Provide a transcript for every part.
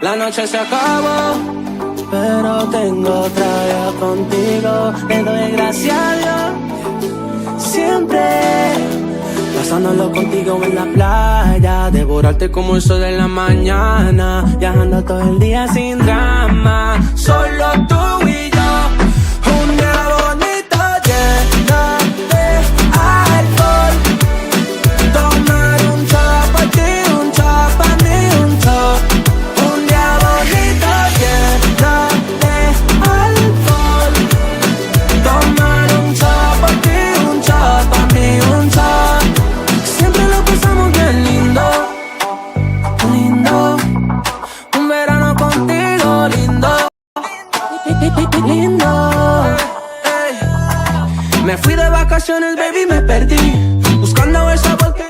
La noche se acabó, pero tengo otra vez contigo. Le doy gracias a Dios, siempre pasándolo contigo en la playa, devorarte como el sol de la mañana, viajando todo el día sin drama, solo tú y yo. Un día bonito lleno de alcohol, tomar un shot para ti, un shot para mí, un shot. Un día bonito lleno de alcohol, tomar un shot para ti, un shot para mí, un shot. Siempre lo pasamos bien lindo, lindo. Un verano contigo lindo, lindo. Me fui de vacaciones, baby, me perdí buscando esa voz que...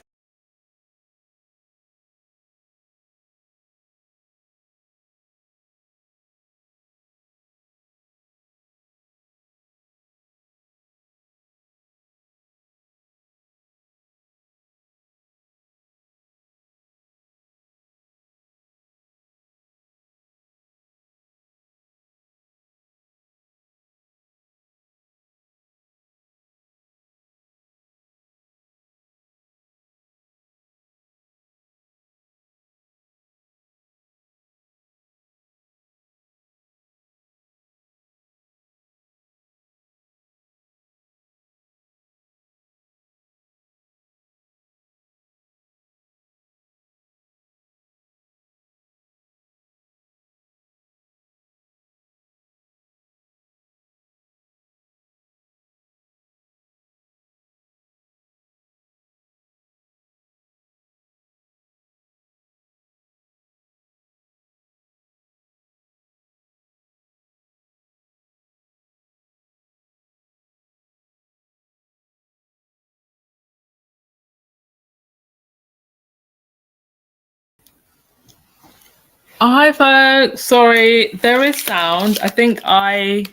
Hi folks, sorry, there is sound. I think I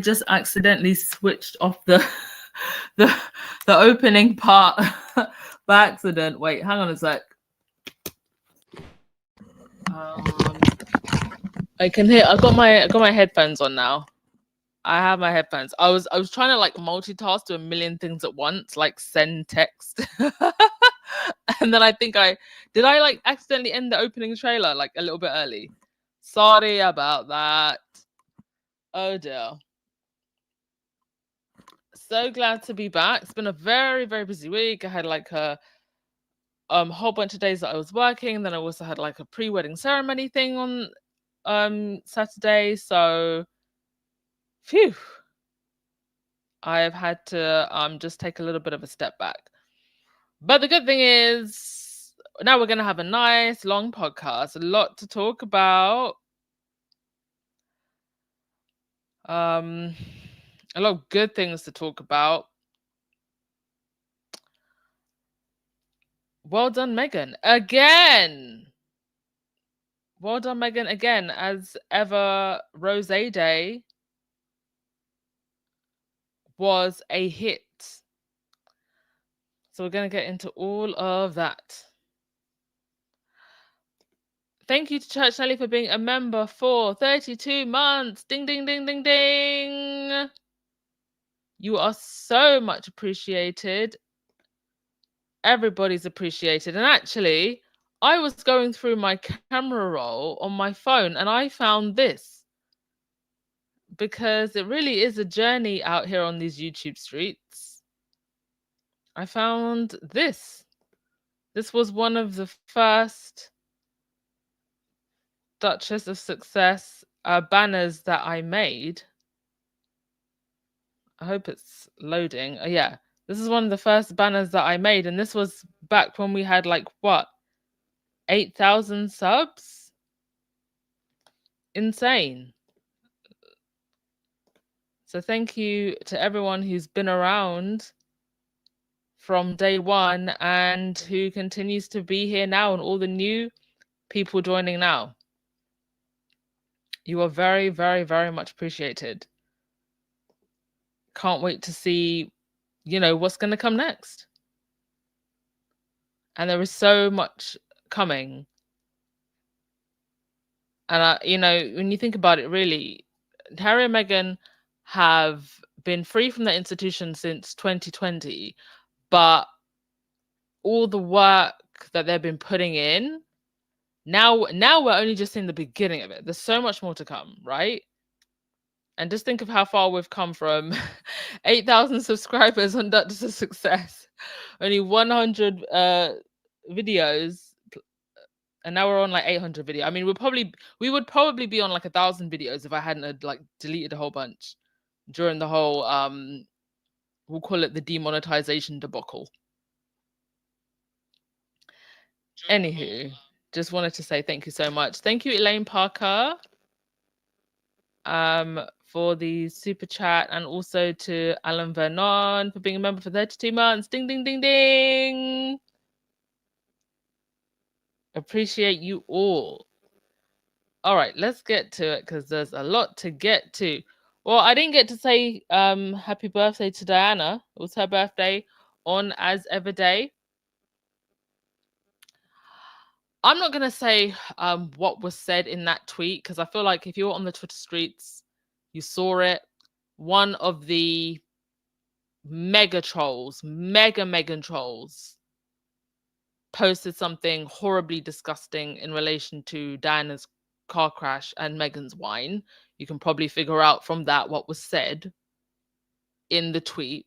just accidentally switched off the the opening part by accident. Wait, hang on a sec. I can hear. I got my headphones on now. I have my headphones. I was trying to like multitask, do a million things at once, like send text. And then I think I like accidentally end the opening trailer like a little bit early. Sorry about that. Oh dear. So glad to be back. It's been a very, very busy week. I had like a whole bunch of days that I was working. Then I also had like a pre-wedding ceremony thing on Saturday. So phew. I've had to just take a little bit of a step back. But the good thing is now we're going to have a nice long podcast, a lot to talk about. A lot of good things to talk about. Well done, Meghan. Again. Well done, Meghan. Again, as ever, Rosé Day was a hit. So we're going to get into all of that. Thank you to Church Nelly for being a member for 32 months. Ding, ding, ding, ding, ding. You are so much appreciated. Everybody's appreciated. And actually, I was going through my camera roll on my phone and I found this. Because it really is a journey out here on these YouTube streets. I found this. This was one of the first Duchess of Success banners that I made. I hope it's loading. Yeah, this is one of the first banners that I made. And this was back when we had like, what, 8,000 subs? Insane. So thank you to everyone who's been around from day one and who continues to be here now and all the new people joining now. You are very, very, very much appreciated. Can't wait to see, what's going to come next. And there is so much coming. And you know, when you think about it, really, Harry and Meghan have been free from the institution since 2020, but all the work that they've been putting in, now we're only just in the beginning of it. There's so much more to come, right? And just think of how far we've come from 8,000 subscribers on Duchess of Success, only 100 videos, and now we're on like 800 video. I mean, we would probably be on like 1,000 videos if I hadn't had, like, deleted a whole bunch during the whole we'll call it the demonetization debacle. Anywho, just wanted to say thank you so much. Thank you, Elaine Parker, for the super chat, and also to Alan Vernon for being a member for 32 months. Ding, ding, ding, ding. Appreciate you all. All right, let's get to it because there's a lot to get to. Well, I didn't get to say happy birthday to Diana. It was her birthday on As Ever Day. I'm not going to say what was said in that tweet because I feel like if you're on the Twitter streets, you saw it. One of the mega Meghan trolls, posted something horribly disgusting in relation to Diana's car crash and Meghan's wine. You can probably figure out from that what was said in the tweet.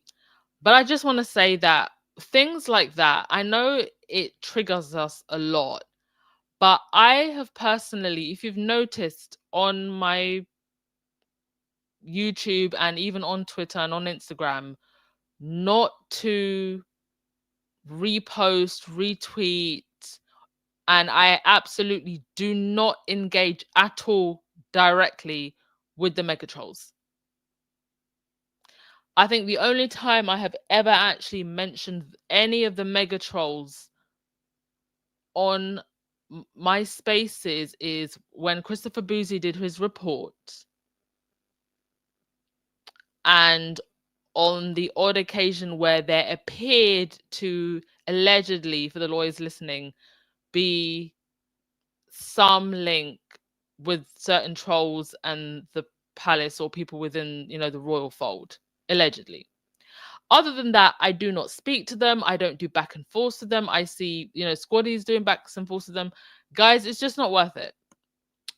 But I just want to say that things like that, I know it triggers us a lot. But I have personally, if you've noticed on my YouTube and even on Twitter and on Instagram, not to repost, retweet, and I absolutely do not engage at all directly with the mega trolls. I think the only time I have ever actually mentioned any of the mega trolls on my spaces is when Christopher Boozy did his report, and on the odd occasion where there appeared to allegedly, for the lawyers listening, be some link with certain trolls and the palace or people within, you know, the royal fold, allegedly. Other than that, I do not speak to them. I don't do back and forth to them. I see, you know, squaddies doing backs and forths to them. Guys, it's just not worth it.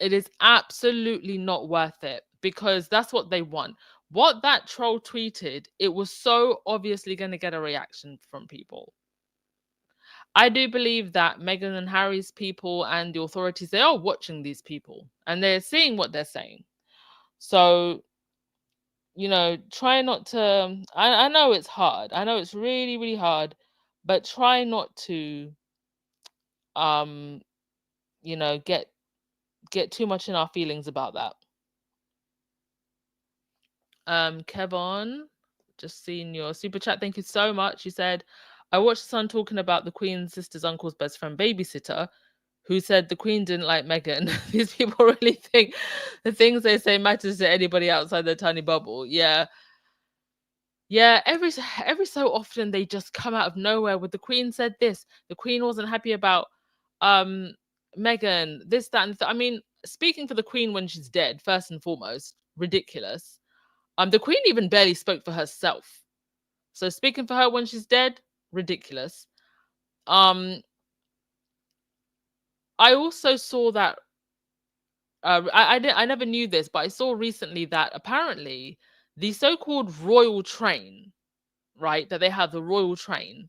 It is absolutely not worth it because that's what they want. What that troll tweeted, it was so obviously going to get a reaction from people. I do believe that Meghan and Harry's people and the authorities, they are watching these people and they're seeing what they're saying. So, you know, try not to, I know it's hard. I know it's really, really hard, but try not to, you know, get too much in our feelings about that. Kevon, just seen your super chat. Thank you so much. You said, I watched Son talking about the Queen's sister's uncle's best friend babysitter, who said the Queen didn't like Meghan. These people really think the things they say matters to anybody outside their tiny bubble. Yeah. Yeah, every so often they just come out of nowhere with the Queen said this. The Queen wasn't happy about Meghan, this, that, and I mean, speaking for the Queen when she's dead, first and foremost, ridiculous. The Queen even barely spoke for herself. So speaking for her when she's dead, ridiculous. I also saw that I never knew this, but I saw recently that apparently the so-called royal train, right, that they have, the royal train,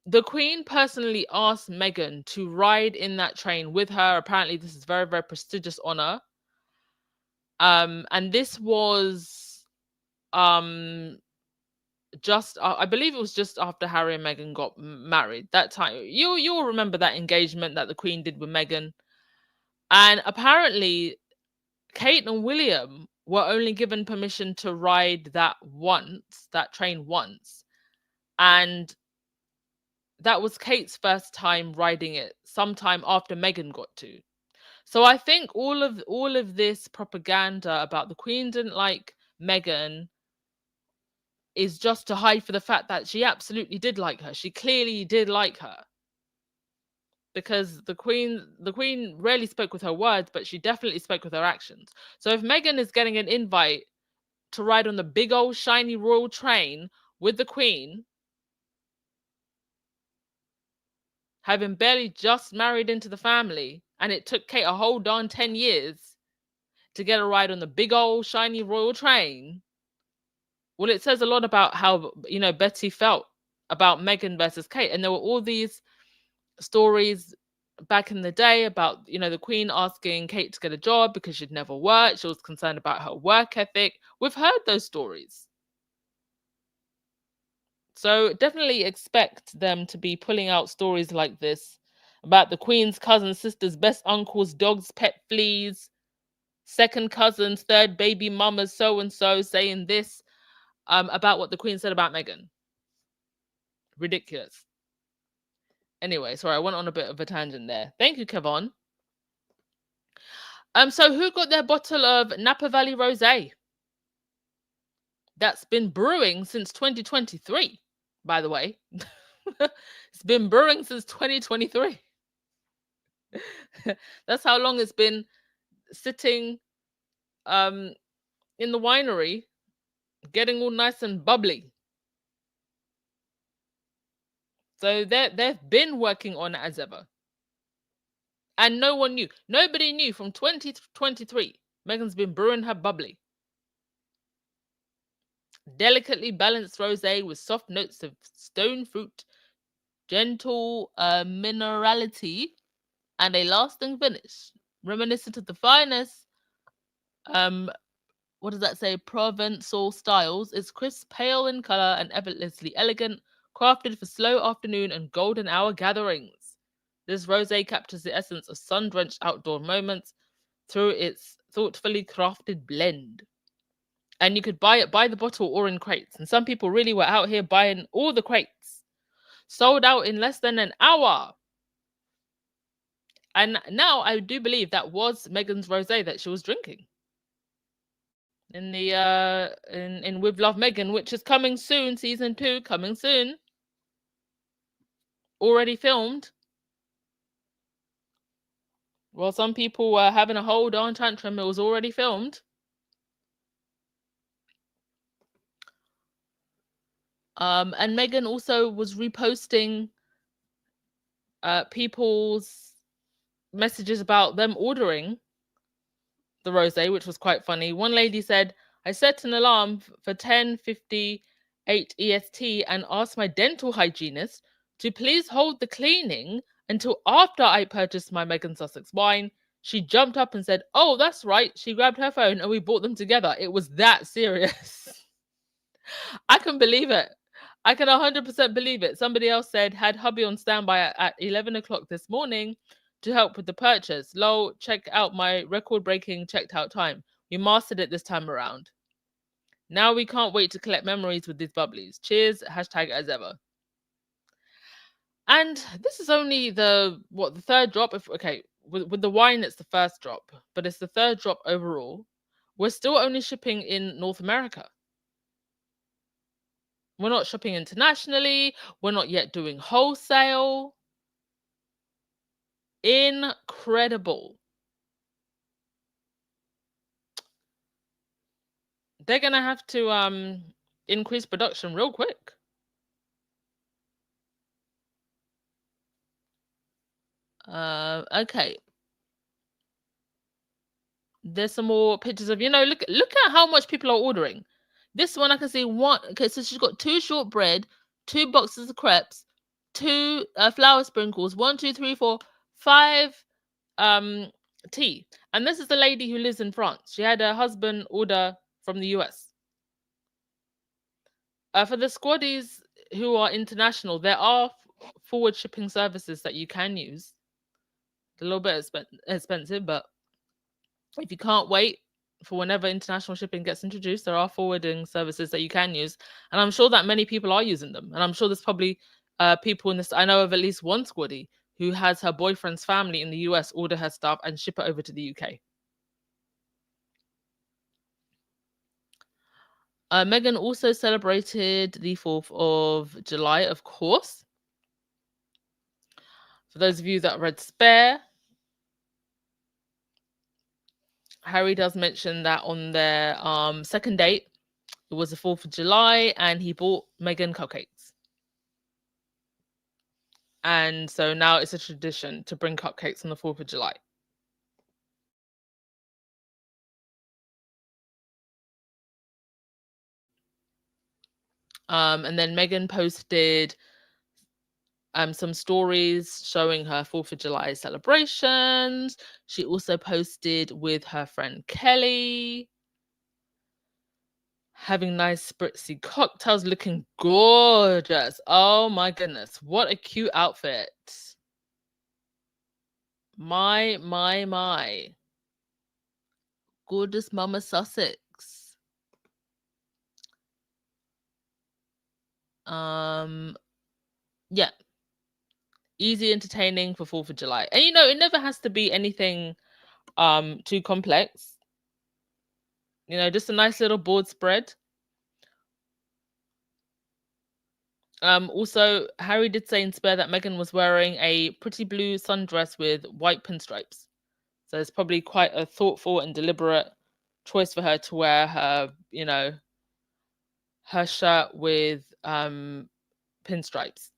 the Queen personally asked Meghan to ride in that train with her. Apparently this is very, very prestigious honor. And this was just I believe it was just after Harry and Meghan got married. That time, you'll remember that engagement that the Queen did with Meghan. And apparently Kate and William were only given permission to ride that train once, and that was Kate's first time riding it sometime after Meghan got to. So I think all of this propaganda about the Queen didn't like Meghan is just to hide for the fact that she absolutely did like her. She clearly did like her. because the Queen rarely spoke with her words, but she definitely spoke with her actions. So if Meghan is getting an invite to ride on the big old shiny royal train with the Queen, having barely just married into the family, and it took Kate a whole darn 10 years to get a ride on the big old shiny royal train, well, it says a lot about how, Betty felt about Meghan versus Kate. And there were all these stories back in the day about, the Queen asking Kate to get a job because she'd never worked. She was concerned about her work ethic. We've heard those stories. So definitely expect them to be pulling out stories like this about the Queen's cousins, sisters, best uncles, dogs, pet fleas, second cousins, third baby mamas, so-and-so saying this about what the Queen said about Meghan. Ridiculous. Anyway, sorry, I went on a bit of a tangent there. Thank you, Kevon. So who got their bottle of Napa Valley Rosé? That's been brewing since 2023, by the way. It's been brewing since 2023. That's how long it's been sitting in the winery, getting all nice and bubbly. So they've been working on it as ever. And no one knew. Nobody knew from 2023. Meghan's been brewing her bubbly. Delicately balanced rosé with soft notes of stone fruit, gentle minerality, and a lasting finish, reminiscent of the finest what does that say? Provençal styles. It's crisp, pale in color, and effortlessly elegant, crafted for slow afternoon and golden hour gatherings. This rosé captures the essence of sun-drenched outdoor moments through its thoughtfully crafted blend. And you could buy it by the bottle or in crates. And some people really were out here buying all the crates. Sold out in less than an hour. And now I do believe that was Meghan's rosé that she was drinking in the in With Love Meghan, which is coming soon. Season 2 coming soon. Already filmed. Well, some people were having a whole darn tantrum. It was already filmed. And Meghan also was reposting people's messages about them ordering the rosé, which was quite funny. One lady said, I set an alarm for 10:58 EST and asked my dental hygienist to please hold the cleaning until after I purchased my Meghan Sussex wine. She jumped up and said, oh, that's right. She grabbed her phone and we bought them together. It was that serious. I can believe it. I can 100% believe it. Somebody else said, had hubby on standby at 11 o'clock this morning to help with the purchase. Lol, check out my record-breaking checked out time. We mastered it this time around. Now we can't wait to collect memories with these bubblies. Cheers, hashtag as ever. And this is only the third drop. With the wine, it's the first drop, but it's the third drop overall. We're still only shipping in North America. We're not shipping internationally. We're not yet doing wholesale. Incredible. They're going to have to increase production real quick. Okay. There's some more pictures of, look at how much people are ordering. This one I can see one. Okay, so she's got 2 shortbread, 2 boxes of crepes, 2 flour sprinkles, 1, 2, 3, 4, 5 tea. And this is the lady who lives in France. She had her husband order from the US. For the squaddies who are international, there are forward shipping services that you can use. A little bit expensive, but if you can't wait for whenever international shipping gets introduced, there are forwarding services that you can use. And I'm sure that many people are using them. And I'm sure there's probably people in this. I know of at least one squaddie who has her boyfriend's family in the US order her stuff and ship it over to the UK. Meghan also celebrated the 4th of July, of course. For those of you that read Spare, Harry does mention that on their second date, it was the 4th of July, and he bought Meghan cupcakes. And so now it's a tradition to bring cupcakes on the 4th of July. And then Meghan posted some stories showing her 4th of July celebrations. She also posted with her friend Kelly, having nice spritzy cocktails, looking gorgeous. Oh my goodness, what a cute outfit. My. Gorgeous Mama Sussex. Yeah. Easy entertaining for 4th of July. And you know, it never has to be anything too complex. You know, just a nice little board spread. Also, Harry did say in Spare that Meghan was wearing a pretty blue sundress with white pinstripes. So it's probably quite a thoughtful and deliberate choice for her to wear her, you know, her shirt with pinstripes.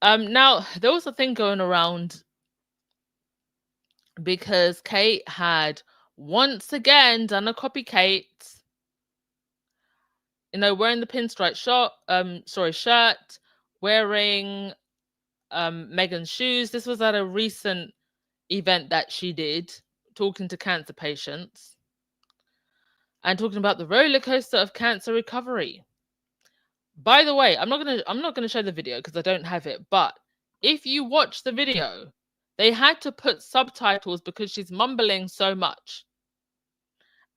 Now there was a thing going around because Kate had once again done a copy Kate. You know, wearing the pinstripe shirt, wearing Meghan's shoes. This was at a recent event that she did, talking to cancer patients and talking about the roller coaster of cancer recovery. By the way, I'm not gonna show the video because I don't have it, but if you watch the video, they had to put subtitles because she's mumbling so much.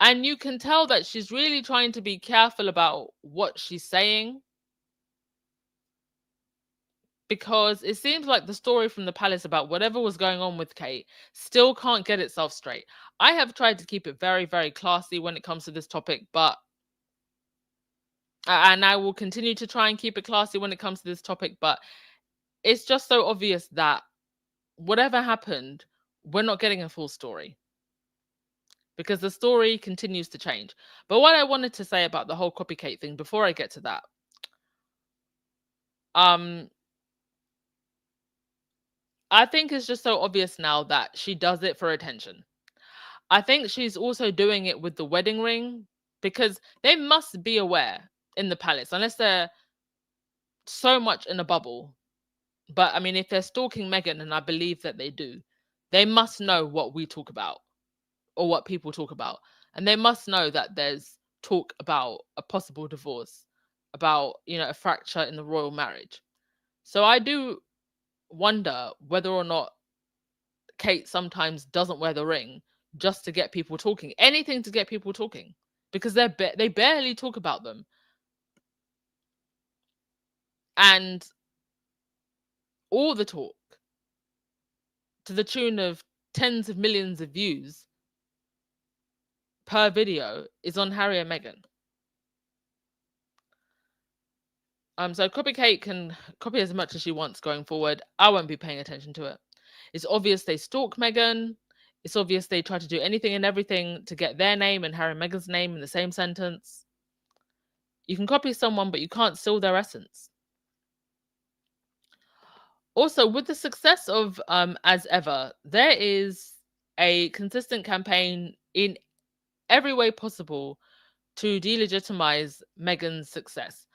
And you can tell that she's really trying to be careful about what she's saying, because it seems like the story from the palace about whatever was going on with Kate still can't get itself straight. I have tried to keep it very, very classy when it comes to this topic, and I will continue to try and keep it classy when it comes to this topic, but it's just so obvious that whatever happened, we're not getting a full story because the story continues to change. But what I wanted to say about the whole copycat thing before I get to that, I think it's just so obvious now that she does it for attention. I think she's also doing it with the wedding ring because they must be aware in the palace, unless they're so much in a bubble. But I mean, if they're stalking Meghan, and I believe that they do, they must know what we talk about or what people talk about. And they must know that there's talk about a possible divorce, about, you know, a fracture in the royal marriage. So I do wonder whether or not Kate sometimes doesn't wear the ring just to get people talking, anything to get people talking, because they barely talk about them. And all the talk, to the tune of tens of millions of views per video, is on Harry and Meghan. So copy Kate can copy as much as she wants going forward. I won't be paying attention to it. It's obvious they stalk Meghan. It's obvious they try to do anything and everything to get their name and Harry and Meghan's name in the same sentence. You can copy someone, but you can't steal their essence. Also, with the success of As Ever, there is a consistent campaign in every way possible to delegitimize Meghan's success,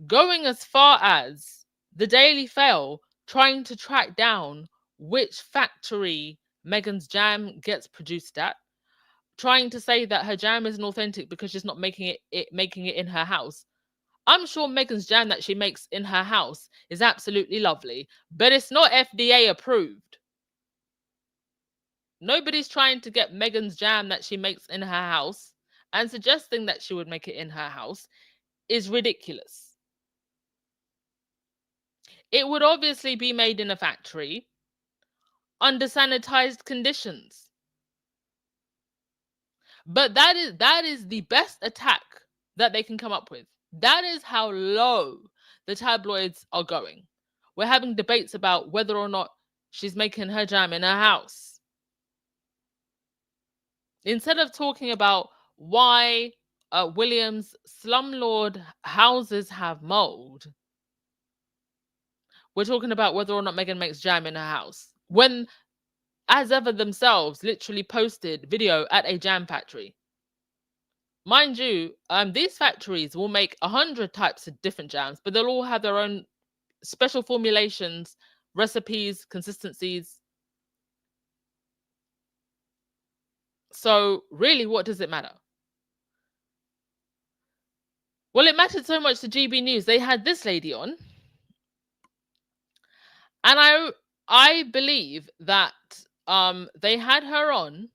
going as far as the Daily Fail trying to track down which factory Meghan's jam gets produced at, trying to say that her jam isn't authentic because she's not making it in her house. I'm sure Meghan's jam that she makes in her house is absolutely lovely, but it's not FDA approved. Nobody's trying to get Meghan's jam that she makes in her house, and suggesting that she would make it in her house is ridiculous. It would obviously be made in a factory under sanitized conditions. But that is the best attack that they can come up with. That is how low the tabloids are going. We're having debates about whether or not she's making her jam in her house. Instead of talking about why William's slumlord houses have mold, we're talking about whether or not Meghan makes jam in her house. When, as ever themselves, literally posted video at a jam factory. Mind you, these factories will make 100 types of different jams, but they'll all have their own special formulations, recipes, consistencies. So really, what does it matter? Well, it mattered so much to GB News. They had this lady on. And I believe that they had her on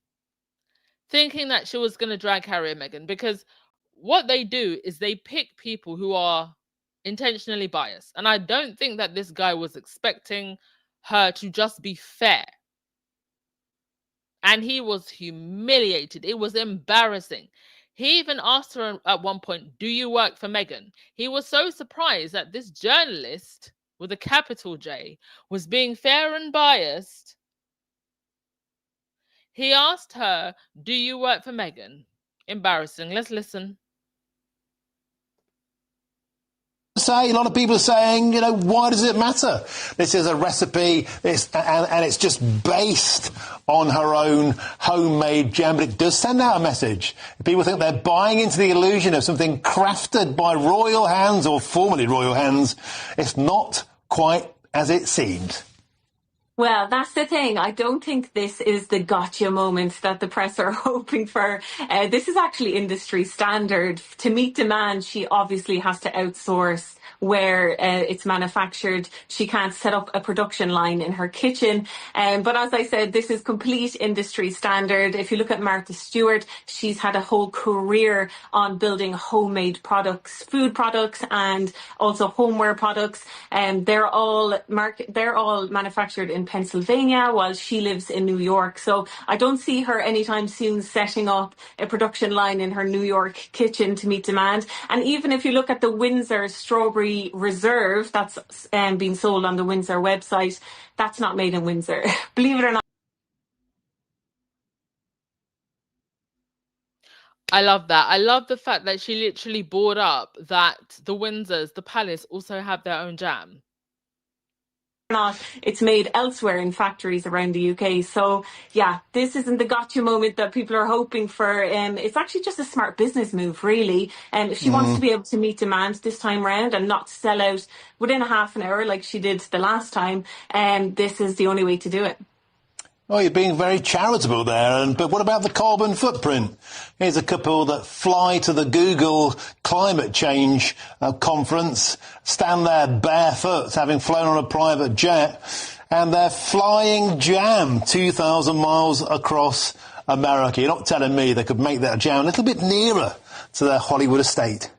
thinking that she was going to drag Harry and Meghan, because what they do is they pick people who are intentionally biased. And I don't think that this guy was expecting her to just be fair. And he was humiliated. It was embarrassing. He even asked her at one point, do you work for Meghan? He was so surprised that this journalist with a capital J was being fair and biased. He asked her, do you work for Meghan? Embarrassing. Let's listen. A lot of people are saying, you know, why does it matter? This is a recipe, and it's just based on her own homemade jam, but it does send out a message. People think they're buying into the illusion of something crafted by royal hands or formerly royal hands. It's not quite as it seemed. Well, that's the thing. I don't think this is the gotcha moment that the press are hoping for. This is actually industry standard. To meet demand, she obviously has to outsource where it's manufactured. She can't set up a production line in her kitchen. But as I said, this is complete industry standard. If you look at Martha Stewart, she's had a whole career on building homemade products, food products, and also homeware products. They're all manufactured in Pennsylvania while she lives in New York. So I don't see her anytime soon setting up a production line in her New York kitchen to meet demand. And even if you look at the Windsor Strawberry Reserve that's being sold on the Windsor website, that's not made in Windsor. Believe it or not. I love that. I love the fact that she literally brought up that the Windsors, the palace, also have their own jam. Not, it's made elsewhere in factories around the UK. So yeah, this isn't the gotcha moment that people are hoping for. It's actually just a smart business move, really. And if she wants to be able to meet demand this time round and not sell out within a half an hour like she did the last time, this is the only way to do it. Oh, you're being very charitable there. But what about the carbon footprint? Here's a couple that fly to the Google climate change conference, stand there barefoot, having flown on a private jet, and they're flying jam 2,000 miles across America. You're not telling me they could make that jam a little bit nearer to their Hollywood estate?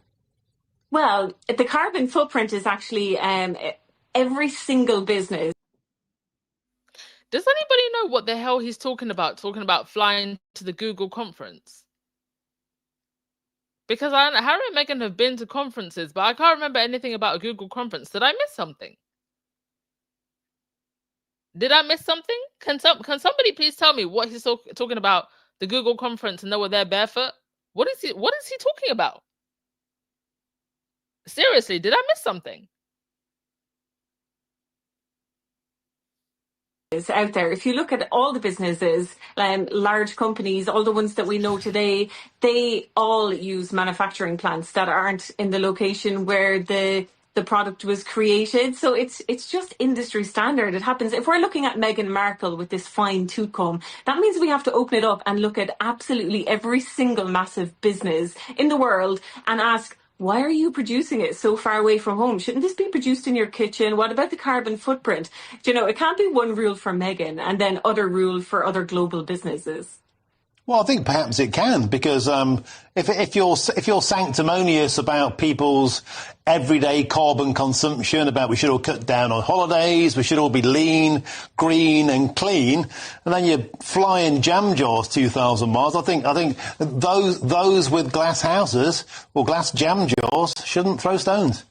Well, the carbon footprint is actually every single business. Does anybody know what the hell he's talking about flying to the Google conference? Because Harry and Meghan have been to conferences, but I can't remember anything about a Google conference. Did I miss something? Did I miss something? Can somebody please tell me what he's talking about, the Google conference, and they were there barefoot? What is he talking about? Seriously, did I miss something? Out there. If you look at all the businesses, large companies, all the ones that we know today, they all use manufacturing plants that aren't in the location where the product was created. So it's just industry standard. It happens. If we're looking at Meghan Markle with this fine tooth comb, that means we have to open it up and look at absolutely every single massive business in the world and ask, why are you producing it so far away from home? Shouldn't this be produced in your kitchen? What about the carbon footprint? You know, it can't be one rule for Meghan and then other rule for other global businesses. Well, I think perhaps it can, because if you're sanctimonious about people's everyday carbon consumption, about we should all cut down on holidays, we should all be lean, green and clean, and then you're flying jam jars 2,000 miles, I think those with glass houses or glass jam jars shouldn't throw stones.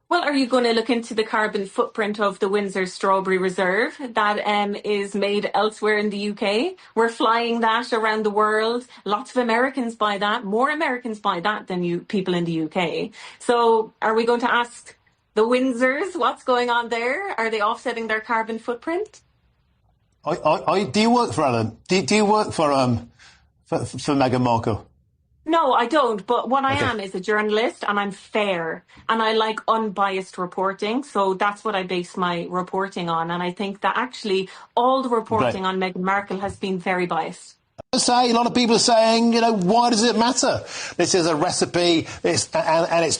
Well, are you going to look into the carbon footprint of the Windsor Strawberry Reserve that is made elsewhere in the UK? We're flying that around the world. Lots of Americans buy that. More Americans buy that than people in the UK. So are we going to ask the Windsors what's going on there? Are they offsetting their carbon footprint? Do you work for Alan? Do you work for Meghan Markle? No, I don't. But what I Okay. am is a journalist, and I'm fair, and I like unbiased reporting. So that's what I base my reporting on. And I think that actually all the reporting on Meghan Markle has been very biased. A lot of people are saying, why does it matter? This is a recipe, and it's.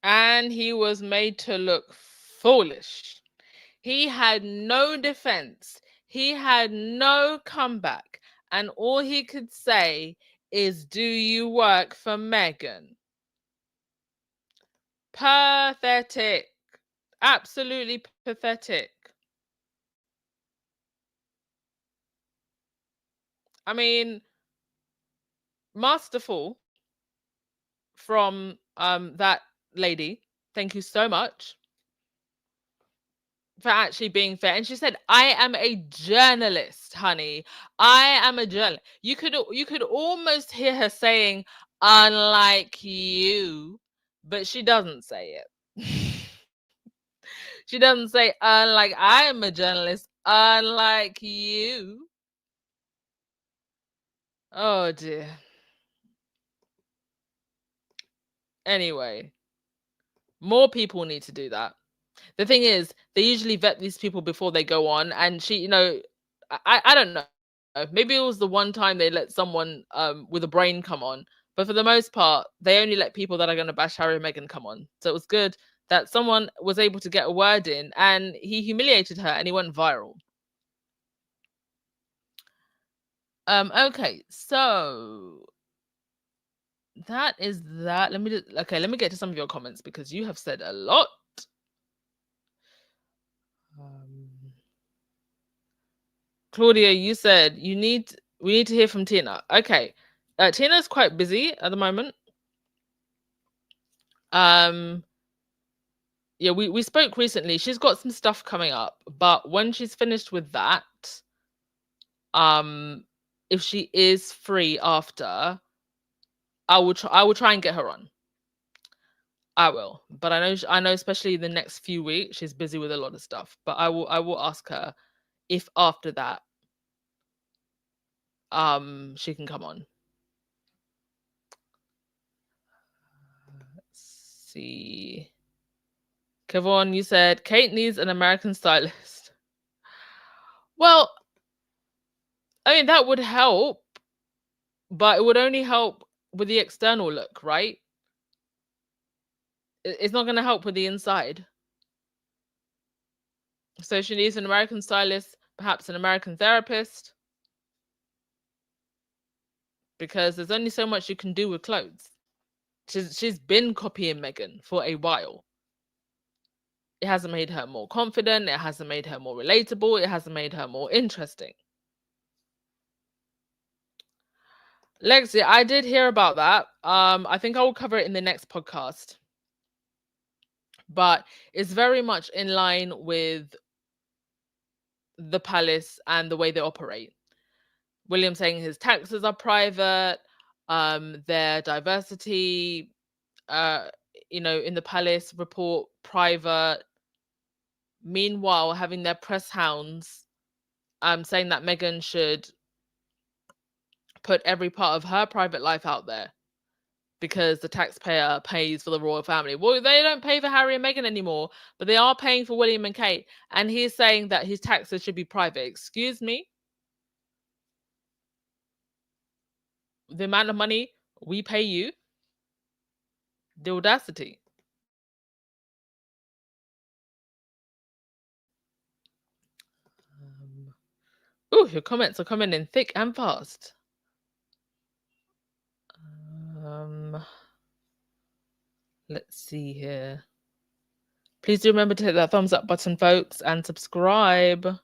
And he was made to look foolish. He had no defense. He had no comeback. And all he could say is, do you work for Meghan? Pathetic. Absolutely pathetic. I mean, masterful from that lady. Thank you so much for actually being fair. And she said, I am a journalist, honey. I am a journalist. You could almost hear her saying, unlike you, but she doesn't say it. She doesn't say, unlike I am a journalist, unlike you. Oh dear. Anyway, more people need to do that. The thing is, they usually vet these people before they go on, and she, I don't know. Maybe it was the one time they let someone with a brain come on, but for the most part, they only let people that are going to bash Harry and Meghan come on. So it was good that someone was able to get a word in, and he humiliated her, and he went viral. Okay, so that is that. Let me get to some of your comments because you have said a lot. Claudia, you said we need to hear from Tina. Okay, Tina's quite busy at the moment. Yeah, we spoke recently. She's got some stuff coming up, but when she's finished with that, if she is free after, I will try and get her on. I will, but I know especially the next few weeks she's busy with a lot of stuff. But I will ask her if after that she can come on. Let's see. Kevon, you said Kate needs an American stylist. Well, I mean that would help, but it would only help with the external look, right? It's not going to help with the inside. So she needs an American stylist, perhaps an American therapist, because there's only so much you can do with clothes. She's been copying Meghan for a while. It hasn't made her more confident. It hasn't made her more relatable. It hasn't made her more interesting. Lexi, I did hear about that. I think I will cover it in the next podcast. But it's very much in line with the palace and the way they operate. William saying his taxes are private, their diversity, in the palace report private. Meanwhile, having their press hounds saying that Meghan should put every part of her private life out there because the taxpayer pays for the royal family. Well, they don't pay for Harry and Meghan anymore, but they are paying for William and Kate. And he's saying that his taxes should be private. Excuse me? The amount of money we pay you? The audacity. Your comments are coming in thick and fast. Let's see here. Please do remember to hit that thumbs up button, folks, and subscribe.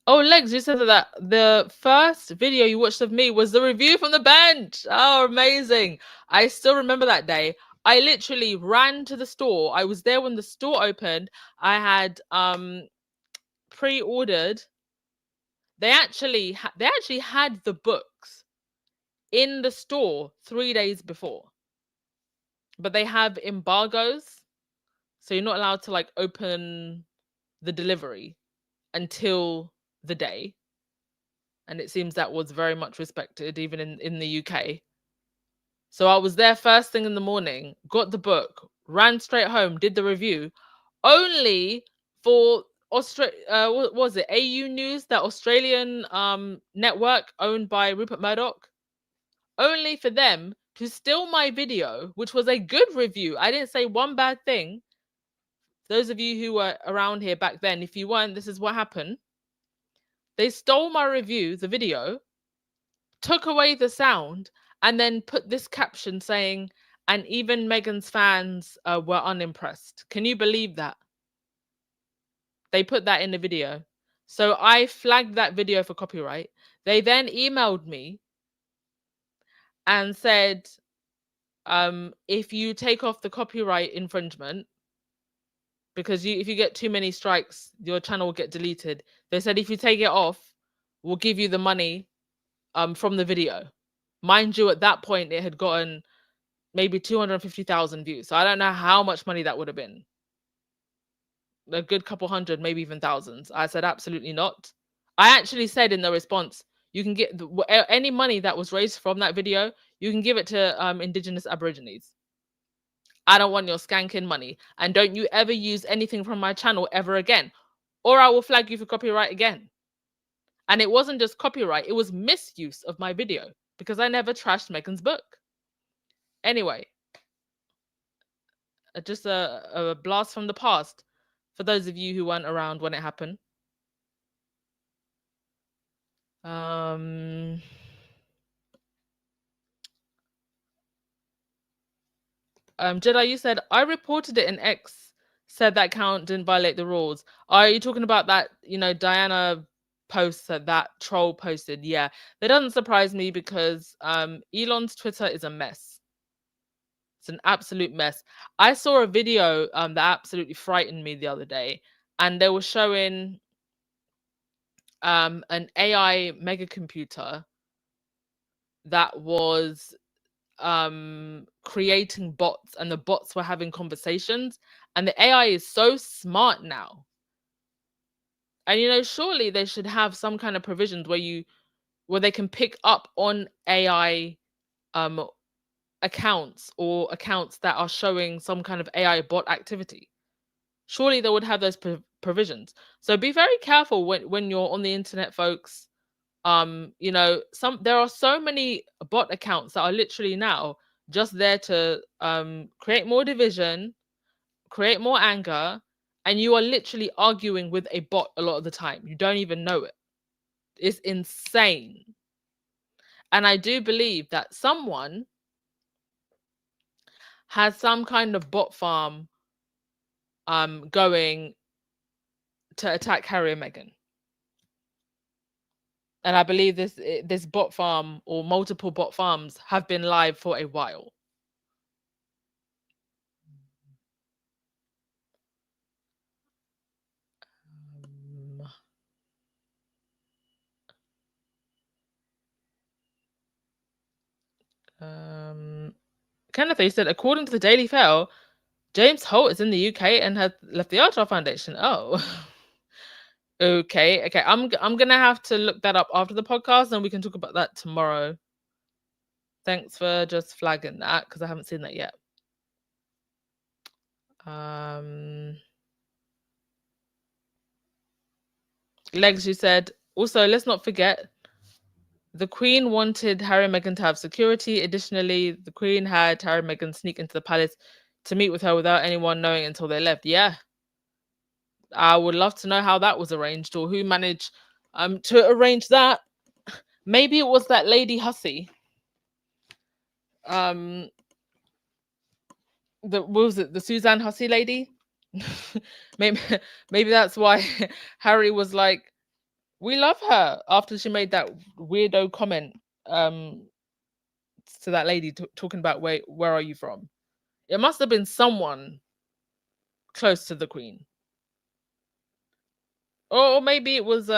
Oh, Legs, you said that the first video you watched of me was the review from the bench. Oh, amazing. I still remember that day. I literally ran to the store. I was there when the store opened. I had pre-ordered. They actually had the books in the store 3 days before. But they have embargoes. So you're not allowed to like open the delivery until the day. And it seems that was very much respected, even in the UK. So I was there first thing in the morning, got the book, ran straight home, did the review, only for what was it, AU News, that Australian network owned by Rupert Murdoch, only for them to steal my video, which was a good review. I didn't say one bad thing. Those of you who were around here back then, if you weren't, this is what happened. They stole my review, the video, took away the sound, and then put this caption saying, and even Meghan's fans were unimpressed. Can you believe that? They put that in the video. So I flagged that video for copyright. They then emailed me and said, if you take off the copyright infringement, because if you get too many strikes, your channel will get deleted. They said, if you take it off, we'll give you the money from the video. Mind you, at that point, it had gotten maybe 250,000 views. So I don't know how much money that would have been. A good couple hundred, maybe even thousands. I said, absolutely not. I actually said in the response, you can get any money that was raised from that video, you can give it to Indigenous Aborigines. I don't want your skanking money. And don't you ever use anything from my channel ever again, or I will flag you for copyright again. And it wasn't just copyright, it was misuse of my video because I never trashed Meghan's book. Anyway, just a blast from the past for those of you who weren't around when it happened. Jedi, you said, I reported it in X, said that account didn't violate the rules. Are you talking about that, Diana post that troll posted? Yeah, that doesn't surprise me because Elon's Twitter is a mess. It's an absolute mess. I saw a video that absolutely frightened me the other day, and they were showing an AI mega computer that was creating bots, and the bots were having conversations, and the AI is so smart now. And surely they should have some kind of provisions where they can pick up on AI accounts or accounts that are showing some kind of AI bot activity. Surely they would have those provisions. So be very careful when you're on the internet, folks. There are so many bot accounts that are literally now just there to create more division, create more anger, and you are literally arguing with a bot a lot of the time. You don't even know it. It's insane. And I do believe that someone has some kind of bot farm going to attack Harry and Meghan. And I believe this bot farm or multiple bot farms have been live for a while. Kenneth, you said, according to the Daily Fail, James Holt is in the UK and has left the Archer Foundation. Oh. Okay. I'm gonna have to look that up after the podcast, and we can talk about that tomorrow. Thanks for just flagging that because I haven't seen that yet. Legs, you said, also, let's not forget, the Queen wanted Harry and Meghan to have security. Additionally, the Queen had Harry and Meghan sneak into the palace to meet with her without anyone knowing until they left. Yeah. I would love to know how that was arranged, or who managed to arrange that. Maybe it was that lady Hussey. what was it, the Suzanne Hussey lady? maybe that's why Harry was like, we love her, after she made that weirdo comment to that lady talking about where are you from. It must have been someone close to the Queen, or maybe it was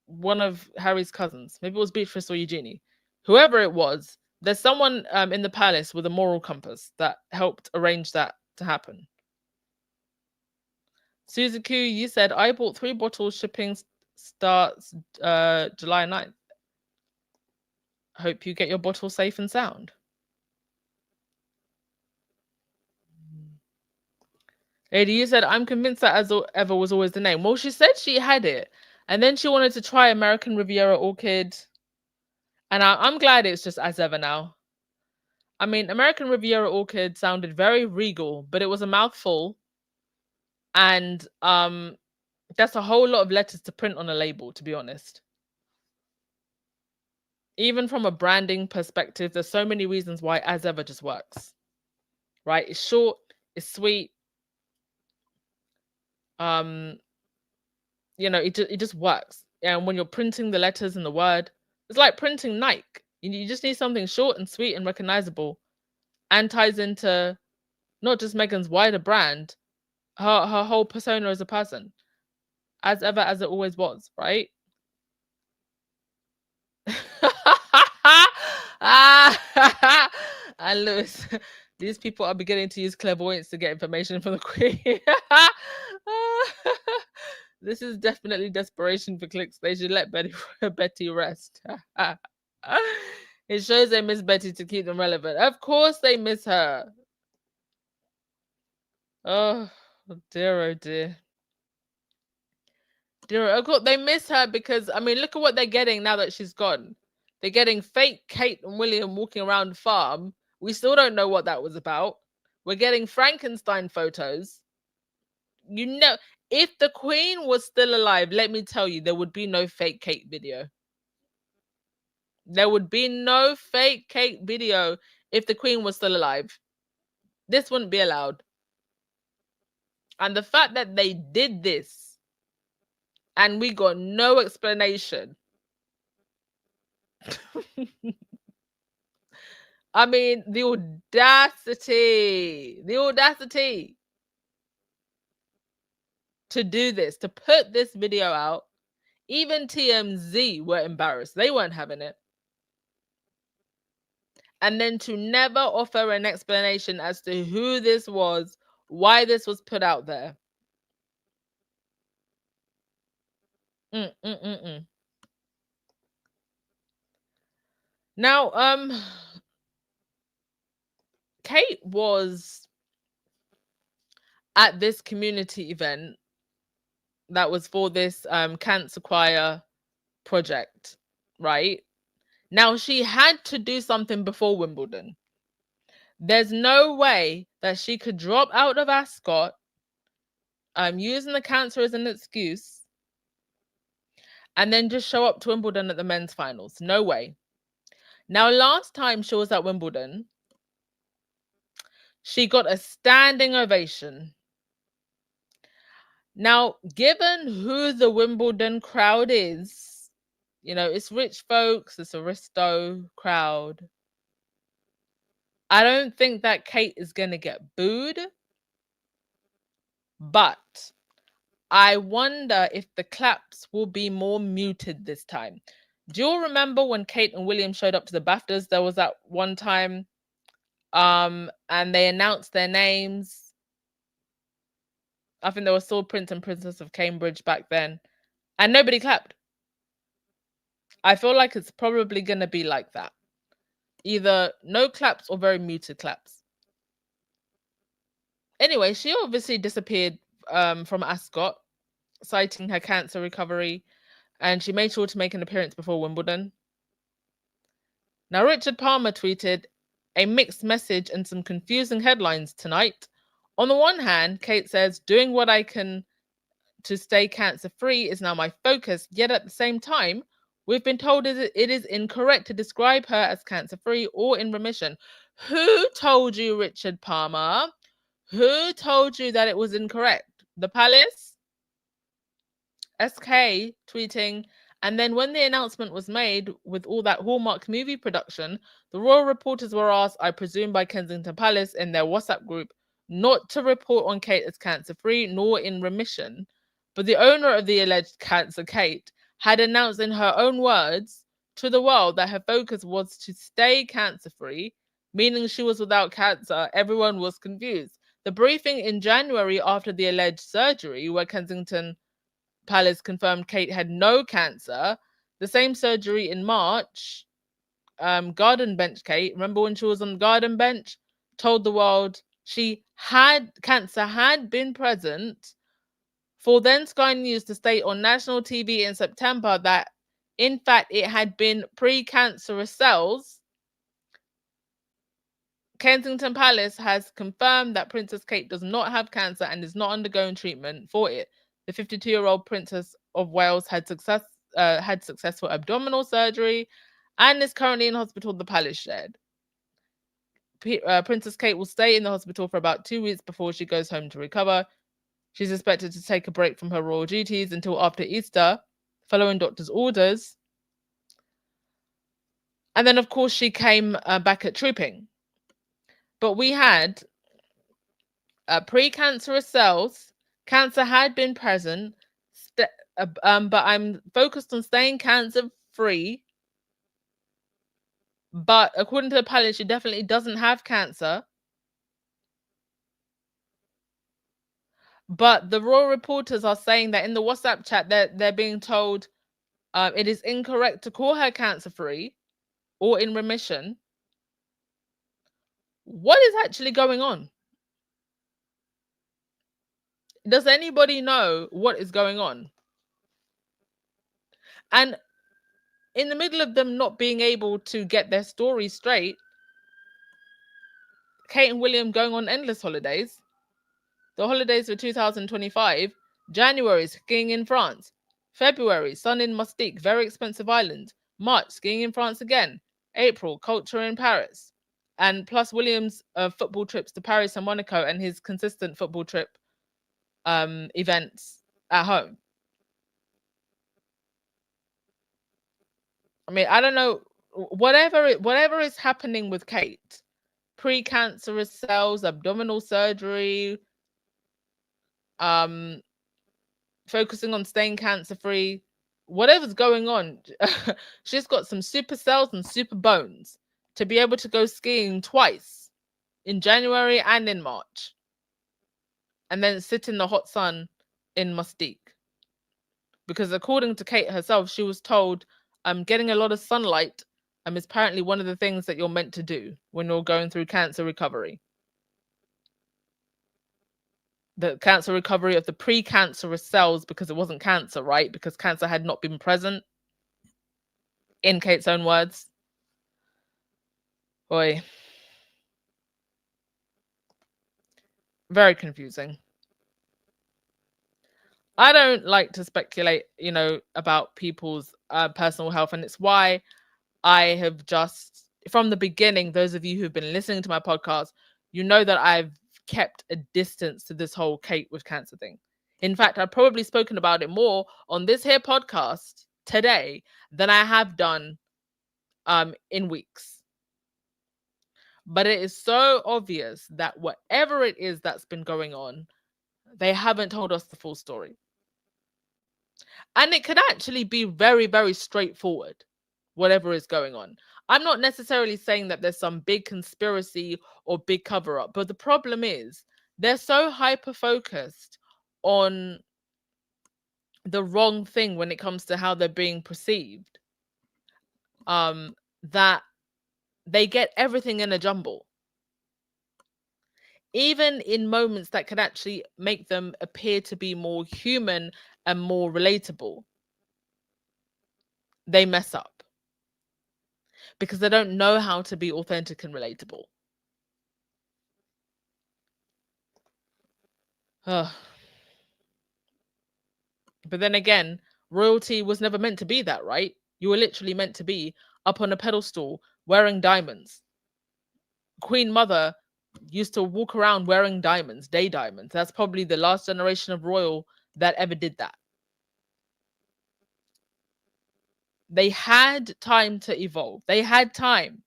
one of Harry's cousins. Maybe it was Beatrice or Eugenie. Whoever it was, there's someone in the palace with a moral compass that helped arrange that to happen. Suzy Q, you said, I bought 3 bottles, shipping starts July 9th. Hope you get your bottle safe and sound. Lady, you said, I'm convinced that As Ever was always the name. Well, she said she had it, and then she wanted to try American Riviera Orchid. And I'm glad it's just As Ever now. I mean, American Riviera Orchid sounded very regal, but it was a mouthful. And that's a whole lot of letters to print on a label, to be honest. Even from a branding perspective, there's so many reasons why As Ever just works. Right? It's short, it's sweet. You know, it just works. And when you're printing the letters and the word, it's like printing Nike. You just need something short and sweet and recognizable, and ties into not just Meghan's wider brand, her whole persona as a person. As ever, as it always was, right? And Lewis, these people are beginning to use clairvoyance to get information from the Queen. This is definitely desperation for clicks. They should let Betty rest. It shows they miss Betty to keep them relevant. Of course they miss her. Oh dear, oh dear. Of course, they miss her because, I mean, look at what they're getting now that she's gone. They're getting fake Kate and William walking around the farm. We still don't know what that was about. We're getting Frankenstein photos. You know, if the Queen was still alive, let me tell you, there would be no fake Kate video. There would be no fake Kate video if the Queen was still alive. This wouldn't be allowed. And the fact that they did this and we got no explanation. I mean, the audacity to do this, to put this video out. Even TMZ were embarrassed. They weren't having it. And then to never offer an explanation as to who this was, why this was put out there. Now, Kate was at this community event that was for this Cancer Choir project, right? Now, she had to do something before Wimbledon. There's no way that she could drop out of Ascot, using the cancer as an excuse, and then just show up to Wimbledon at the men's finals. No way. Now, last time she was at Wimbledon, she got a standing ovation. Now, given who the Wimbledon crowd is, you know, it's rich folks, it's a Risto crowd. I don't think that Kate is going to get booed. But I wonder if the claps will be more muted this time. Do you all remember when Kate and William showed up to the BAFTAs? There was that one time and they announced their names. I think they were still Prince and Princess of Cambridge back then. And nobody clapped. I feel like it's probably going to be like that. Either no claps or very muted claps. Anyway, she obviously disappeared from Ascot, citing her cancer recovery, and she made sure to make an appearance before Wimbledon. Now, Richard Palmer tweeted a mixed message and some confusing headlines tonight. On the one hand, Kate says, doing what I can to stay cancer-free is now my focus, yet at the same time, We've been told it is incorrect to describe her as cancer-free or in remission. Who told you, Richard Palmer? Who told you that it was incorrect? The palace? SK tweeting, and then when the announcement was made with all that Hallmark movie production, the royal reporters were asked, I presume by Kensington Palace in their WhatsApp group, not to report on Kate as cancer-free nor in remission. But the owner of the alleged cancer, Kate, had announced in her own words to the world that her focus was to stay cancer-free, meaning she was without cancer. Everyone was confused. The briefing in January after the alleged surgery, where Kensington Palace confirmed Kate had no cancer. The same surgery in March, garden bench Kate, remember when she was on the garden bench, told the world she had cancer, had been present, for then Sky News to state on national TV in September that in fact it had been precancerous cells. Kensington Palace has confirmed that Princess Kate does not have cancer and is not undergoing treatment for it. The 52-year-old Princess of Wales had successful abdominal surgery and is currently in hospital, the palace shared. Princess Kate will stay in the hospital for about 2 weeks before she goes home to recover. She's expected to take a break from her royal duties until after Easter, following doctor's orders. And then, of course, she came back at trooping. But we had precancerous cells. Cancer had been present, but I'm focused on staying cancer-free. But according to the palace, she definitely doesn't have cancer. But the royal reporters are saying that in the WhatsApp chat, they're being told it is incorrect to call her cancer-free or in remission. What is actually going on? Does anybody know what is going on? And in the middle of them not being able to get their story straight, Kate and William going on endless holidays. The holidays for 2025, January, skiing in France. February, sun in Mustique, very expensive island. March, skiing in France again. April, culture in Paris. And plus William's football trips to Paris and Monaco and his consistent football trip events at home. I mean, I don't know, whatever is happening with Kate, precancerous cells, abdominal surgery, focusing on staying cancer-free, whatever's going on, she's got some super cells and super bones to be able to go skiing twice in January and in March, and then sit in the hot sun in Mustique. Because according to Kate herself, she was told getting a lot of sunlight is apparently one of the things that you're meant to do when you're going through cancer recovery. The cancer recovery of the precancerous cells, because it wasn't cancer, right? Because cancer had not been present, in Kate's own words. Boy. Very confusing. I don't like to speculate, about people's personal health, and it's why I have just, from the beginning, those of you who've been listening to my podcast, you know that I've kept a distance to this whole Kate with cancer thing. In fact, I've probably spoken about it more on this here podcast today than I have done in weeks. But it is so obvious that whatever it is that's been going on, they haven't told us the full story. And it could actually be very, very straightforward, whatever is going on. I'm not necessarily saying that there's some big conspiracy or big cover-up, but the problem is they're so hyper-focused on the wrong thing when it comes to how they're being perceived, that they get everything in a jumble. Even in moments that could actually make them appear to be more human and more relatable, they mess up because they don't know how to be authentic and relatable. But then again, royalty was never meant to be that, right? You were literally meant to be up on a pedestal wearing diamonds. Queen Mother used to walk around wearing diamonds, day diamonds. That's probably the last generation of royal that ever did that. They had time to evolve. They had time.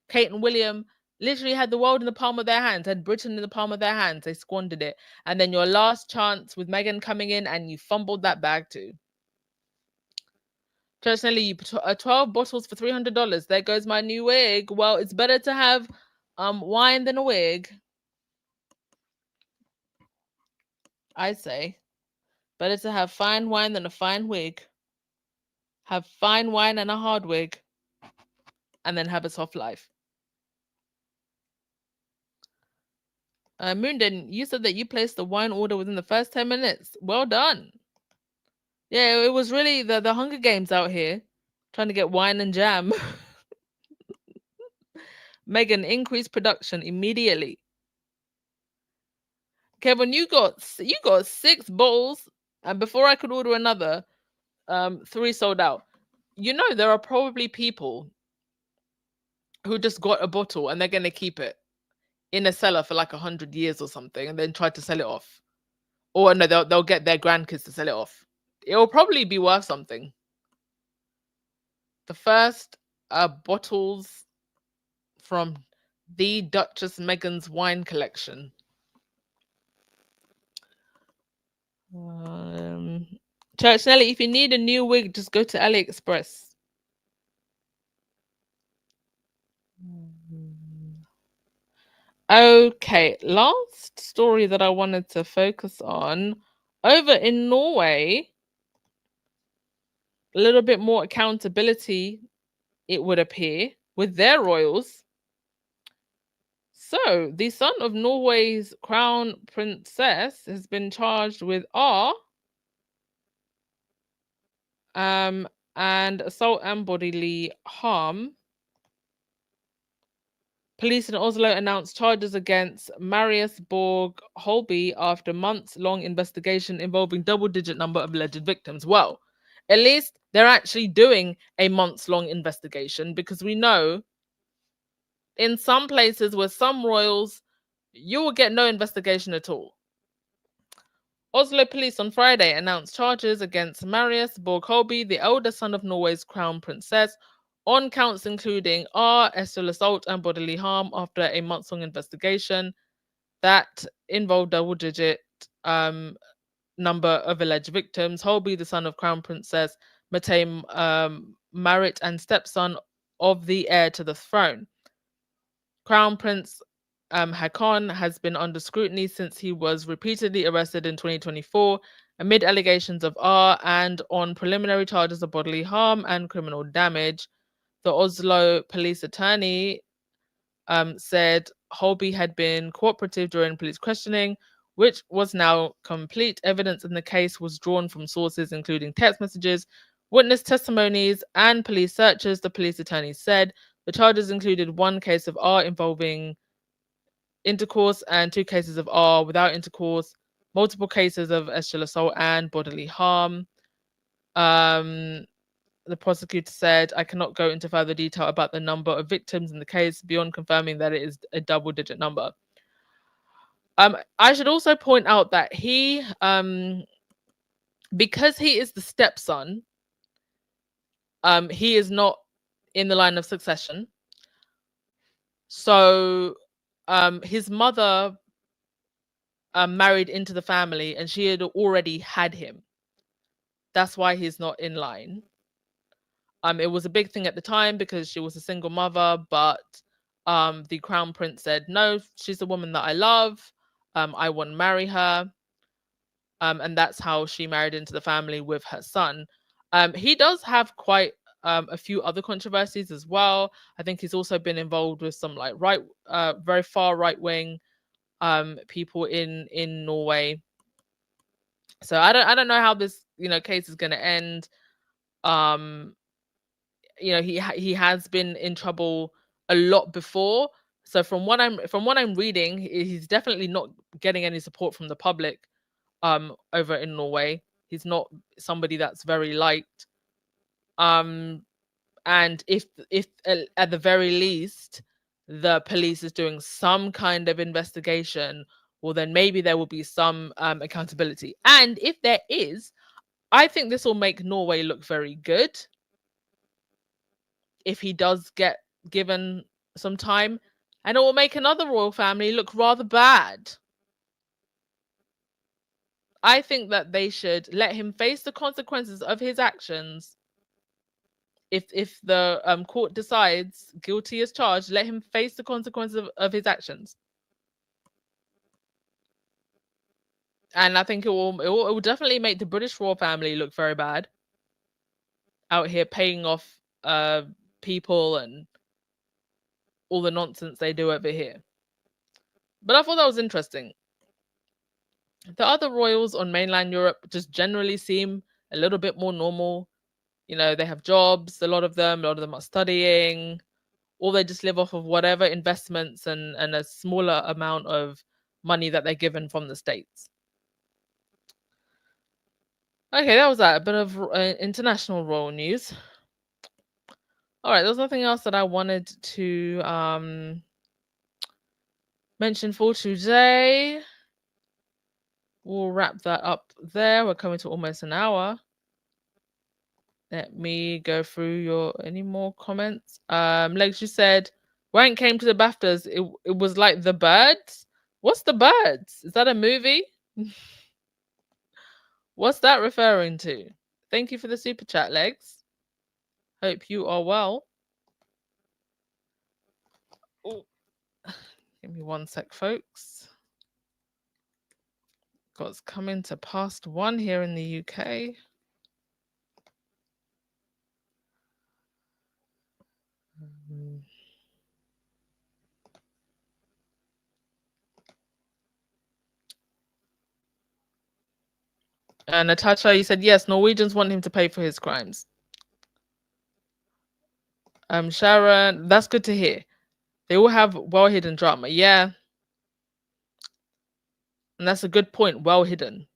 Kate and William literally had the world in the palm of their hands, had Britain in the palm of their hands. They squandered it. And then your last chance with Meghan coming in, and you fumbled that bag too. Church Nelly, you 12 bottles for $300. There goes my new wig. Well, it's better to have wine than a wig. I say. Better to have fine wine than a fine wig. Have fine wine and a hard wig. And then have a soft life. Moondin, you said that you placed the wine order within the first 10 minutes. Well done. Yeah, it was really the Hunger Games out here. Trying to get wine and jam. Meghan, increase production immediately. Kevin, you got 6 bowls, and before I could order another, 3 sold out. You know, there are probably people who just got a bottle and they're going to keep it in a cellar for like 100 years or something, and then try to sell it off. Or no, they'll get their grandkids to sell it off. It will probably be worth something. The first bottles from the Duchess Meghan's wine collection. Church Nelly, if you need a new wig, just go to AliExpress. Okay, last story that I wanted to focus on. Over in Norway, a little bit more accountability, it would appear, with their royals. So, the son of Norway's crown princess has been charged with and assault and bodily harm. Police in Oslo announced charges against Marius Borg Holby after months-long investigation involving double-digit number of alleged victims. Well, at least they're actually doing a months-long investigation, because we know in some places with some royals, you will get no investigation at all. Oslo police on Friday announced charges against Marius Borg Holby, the elder son of Norway's crown princess, on counts including sexual assault and bodily harm after a months-long investigation that involved double-digit number of alleged victims. Holby, the son of Crown Princess Mette Marit and stepson of the heir to the throne. Crown Prince Haakon has been under scrutiny since he was repeatedly arrested in 2024 amid allegations of and on preliminary charges of bodily harm and criminal damage. The Oslo police attorney said Holby had been cooperative during police questioning, which was now complete. Evidence in the case was drawn from sources including text messages, witness testimonies, and police searches, the police attorney said. The charges included 1 case of involving intercourse and 2 cases of without intercourse, multiple cases of sexual assault and bodily harm. The prosecutor said, I cannot go into further detail about the number of victims in the case beyond confirming that it is a double-digit number. I should also point out that he, because he is the stepson, he is not in the line of succession. So his mother married into the family and she had already had him. That's why he's not in line. It was a big thing at the time because she was a single mother, but the crown prince said, no, she's a woman that I love. I want to marry her. And that's how she married into the family with her son. He does have quite a few other controversies as well. I think he's also been involved with some like very far right-wing people in Norway. So I don't know how this case is going to end. He has been in trouble a lot before. So from what I'm reading, he's definitely not getting any support from the public over in Norway. He's not somebody that's very liked. And if at the very least the police is doing some kind of investigation, well, then maybe there will be some accountability. And if there is, I think this will make Norway look very good if he does get given some time, and it will make another royal family look rather bad. I think that they should let him face the consequences of his actions. If the court decides guilty as charged, let him face the consequences of his actions. And I think it will definitely make the British royal family look very bad, out here paying off people and all the nonsense they do over here. But I thought that was interesting. The other royals on mainland Europe just generally seem a little bit more normal. You know, they have jobs, a lot of them are studying, or they just live off of whatever investments and a smaller amount of money that they're given from the States. Okay, that was that. A bit of international royal news. All right, there's nothing else that I wanted to mention for today. We'll wrap that up there. We're coming to almost an hour. Let me go through any more comments. Legs, you said, Wank came to the BAFTAs. It was like The Birds. What's The Birds? Is that a movie? What's that referring to? Thank you for the super chat, Legs. Hope you are well. Ooh. Give me 1 sec, folks. It's coming to past 1 here in the UK. Natasha, you said yes, Norwegians want him to pay for his crimes. Sharon, that's good to hear. They all have well hidden drama. Yeah. And that's a good point. Well hidden.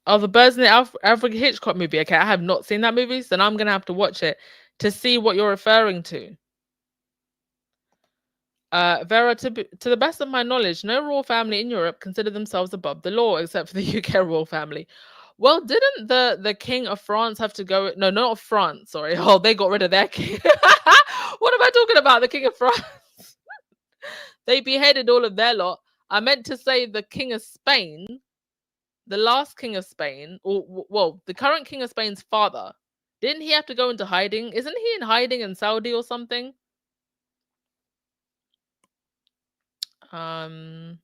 Oh, the Birds in the Alfred Hitchcock movie. Okay, I have not seen that movie, so now I'm going to have to watch it to see what you're referring to. Vera, to the best of my knowledge, no royal family in Europe consider themselves above the law, except for the UK royal family. Well, didn't the King of France have to go? No, not of France. Sorry. Oh, they got rid of their king. What am I talking about? The King of France. They beheaded all of their lot. I meant to say the King of Spain, the last King of Spain, or well, the current King of Spain's father. Didn't he have to go into hiding? Isn't he in hiding in Saudi or something? Kevon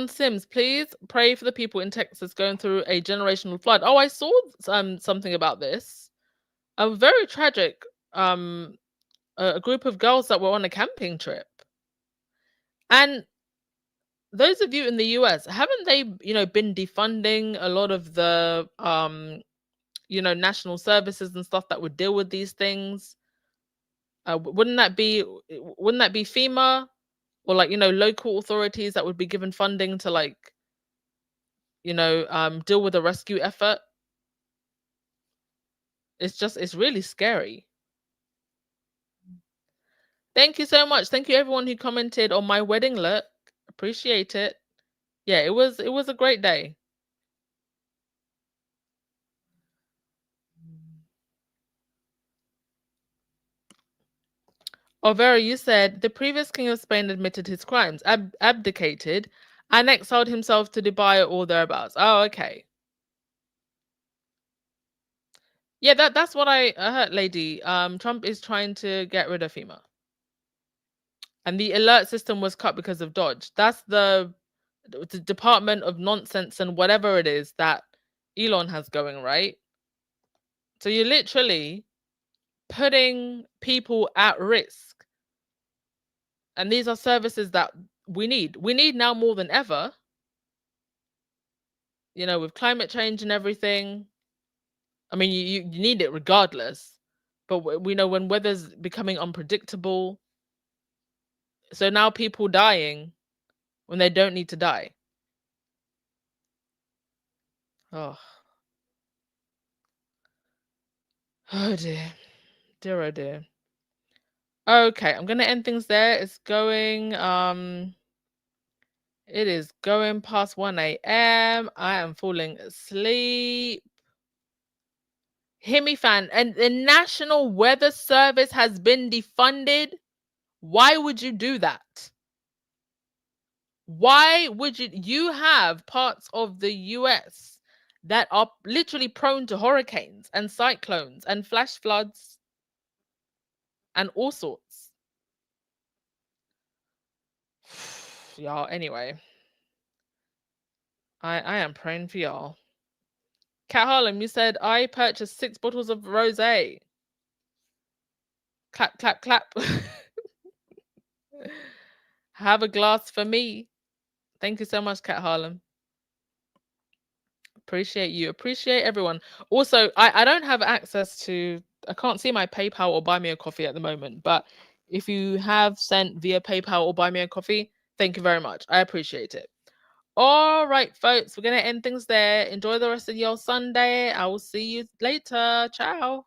Sims, please pray for the people in Texas going through a generational flood. Oh, I saw something about this. Very tragic. A group of girls that were on a camping trip. And those of you in the US, haven't they, been defunding a lot of the, national services and stuff that would deal with these things? Wouldn't that be FEMA? Or local authorities that would be given funding to deal with a rescue effort. It's really scary. Thank you so much. Thank you everyone who commented on my wedding look. Appreciate it. Yeah, it was a great day. Oh, Vera, you said the previous king of Spain admitted his crimes, abdicated, and exiled himself to Dubai or thereabouts. Oh, okay. Yeah, that's what I heard, lady. Trump is trying to get rid of FEMA. And the alert system was cut because of Dodge. That's the department of nonsense and whatever it is that Elon has going, right? So you're literally putting people at risk. And these are services that we need. We need now more than ever. With climate change and everything. I mean, you need it regardless. But we know when weather's becoming unpredictable. So now people dying when they don't need to die. Oh. Oh dear. Dear, oh dear. Okay, I'm gonna end things there. It's going it is going past 1 a.m. I am falling asleep. Hear me, fan. And the National Weather Service has been defunded. Why would you do that? Why would you have parts of the US that are literally prone to hurricanes and cyclones and flash floods and all sorts? Y'all, anyway. I am praying for y'all. Cat Harlem, you said I purchased 6 bottles of rosé. Clap, clap, clap. Have a glass for me. Thank you so much, Cat Harlem. Appreciate you. Appreciate everyone. Also, I don't have access to, I can't see my PayPal or buy me a coffee at the moment, but if you have sent via PayPal or buy me a coffee, thank you very much. I appreciate it. All right, folks, we're going to end things there. Enjoy the rest of your Sunday. I will see you later. Ciao.